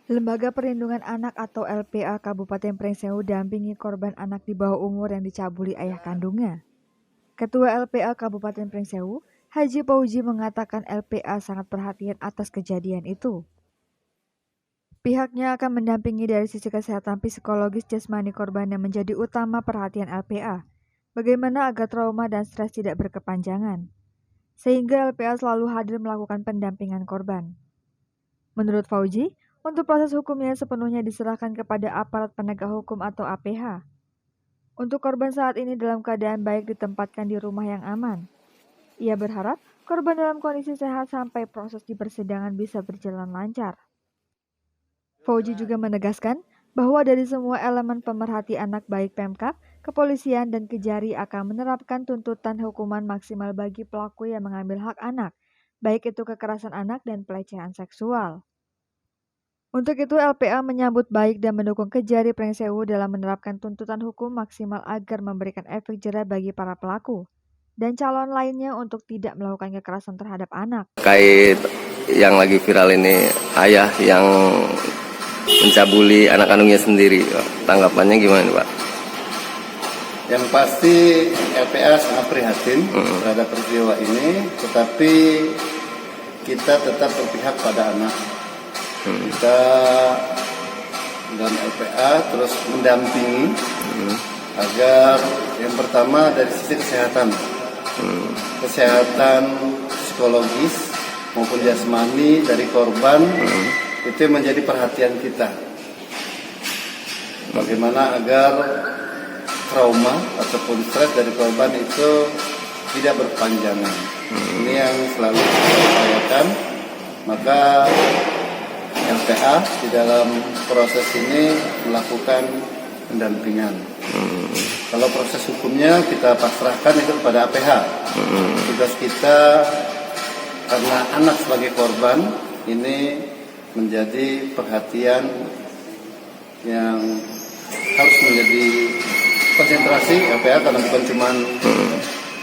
Lembaga Perlindungan Anak atau LPA Kabupaten Pringsewu dampingi korban anak di bawah umur yang dicabuli ayah kandungnya. Ketua LPA Kabupaten Pringsewu, Haji Pauji mengatakan LPA sangat perhatian atas kejadian itu. Pihaknya akan mendampingi dari sisi kesehatan psikologis jasmani korban yang menjadi utama perhatian LPA. Bagaimana agar trauma dan stres tidak berkepanjangan. Sehingga LPA selalu hadir melakukan pendampingan korban. Menurut Fauji, untuk proses hukumnya sepenuhnya diserahkan kepada aparat penegak hukum atau APH. Untuk korban saat ini dalam keadaan baik ditempatkan di rumah yang aman. Ia berharap korban dalam kondisi sehat sampai proses di persidangan bisa berjalan lancar. Fauji juga menegaskan bahwa dari semua elemen pemerhati anak baik Pemkab, kepolisian, dan Kejari akan menerapkan tuntutan hukuman maksimal bagi pelaku yang mengambil hak anak, baik itu kekerasan anak dan pelecehan seksual. Untuk itu LPA menyambut baik dan mendukung Kejari Pringsewu dalam menerapkan tuntutan hukum maksimal agar memberikan efek jera bagi para pelaku dan calon lainnya untuk tidak melakukan kekerasan terhadap anak. Terkait yang lagi viral ini, ayah yang mencabuli anak kandungnya sendiri, tanggapannya gimana Pak? Yang pasti LPA sangat prihatin terhadap peristiwa ini, tetapi kita tetap berpihak pada anak. Kita dan LPA terus mendampingi agar yang pertama dari sisi kesehatan, kesehatan psikologis maupun jasmani dari korban itu menjadi perhatian kita. Bagaimana agar trauma ataupun stres dari korban itu tidak berpanjangan. Ini yang selalu kita upayakan. Maka LPA di dalam proses ini melakukan pendampingan. Kalau proses hukumnya kita pasrahkan itu kepada APH. Tugas kita karena anak sebagai korban ini menjadi perhatian yang harus menjadi konsentrasi LPA, karena bukan cuma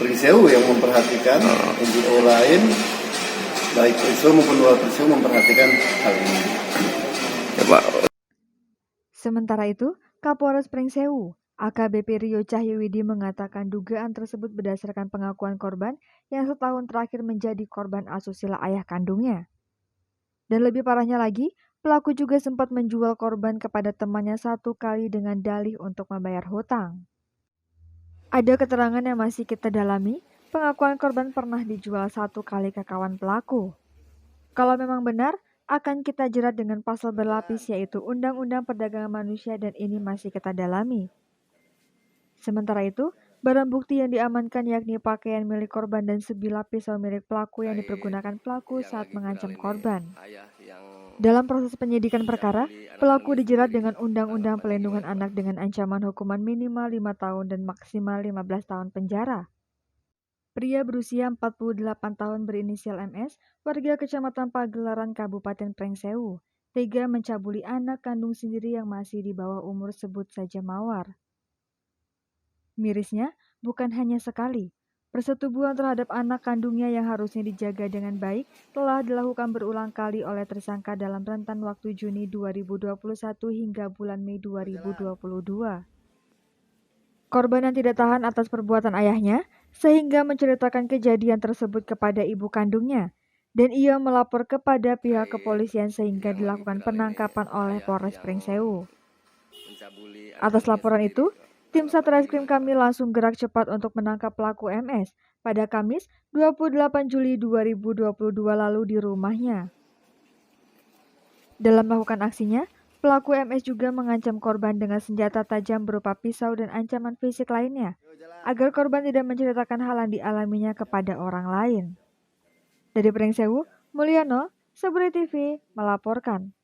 Pringsewu yang memperhatikan, NGO lain baik Pringsewu maupun luar Pringsewu memperhatikan hal ini. Ya, Pak. Sementara itu, Kapolres Pringsewu, AKBP Rio Cahyuwidi mengatakan dugaan tersebut berdasarkan pengakuan korban yang setahun terakhir menjadi korban asusila ayah kandungnya. Dan lebih parahnya lagi, pelaku juga sempat menjual korban kepada temannya 1 kali dengan dalih untuk membayar hutang. Ada keterangan yang masih kita dalami, pengakuan korban pernah dijual 1 kali ke kawan pelaku. Kalau memang benar, akan kita jerat dengan pasal berlapis yaitu Undang-Undang Perdagangan Manusia dan ini masih kita dalami. Sementara itu, barang bukti yang diamankan yakni pakaian milik korban dan sebilah pisau milik pelaku yang dipergunakan pelaku saat mengancam korban. Dalam proses penyidikan perkara, pelaku dijerat dengan Undang-Undang Perlindungan Anak dengan ancaman hukuman minimal 5 tahun dan maksimal 15 tahun penjara. Pria berusia 48 tahun berinisial MS, warga Kecamatan Pagelaran, Kabupaten Pringsewu, tega mencabuli anak kandung sendiri yang masih di bawah umur, sebut saja Mawar. Mirisnya, bukan hanya sekali. Persetubuhan terhadap anak kandungnya yang harusnya dijaga dengan baik telah dilakukan berulang kali oleh tersangka dalam rentan waktu Juni 2021 hingga bulan Mei 2022. Korban yang tidak tahan atas perbuatan ayahnya, sehingga menceritakan kejadian tersebut kepada ibu kandungnya, dan ia melapor kepada pihak kepolisian sehingga dilakukan penangkapan oleh Polres Pringsewu. Atas laporan itu, tim Satreskrim kami langsung gerak cepat untuk menangkap pelaku MS pada Kamis 28 Juli 2022 lalu di rumahnya. Dalam melakukan aksinya, pelaku MS juga mengancam korban dengan senjata tajam berupa pisau dan ancaman fisik lainnya, agar korban tidak menceritakan hal yang dialaminya kepada orang lain. Dari Pringsewu, Mulyono, Saburi TV, melaporkan.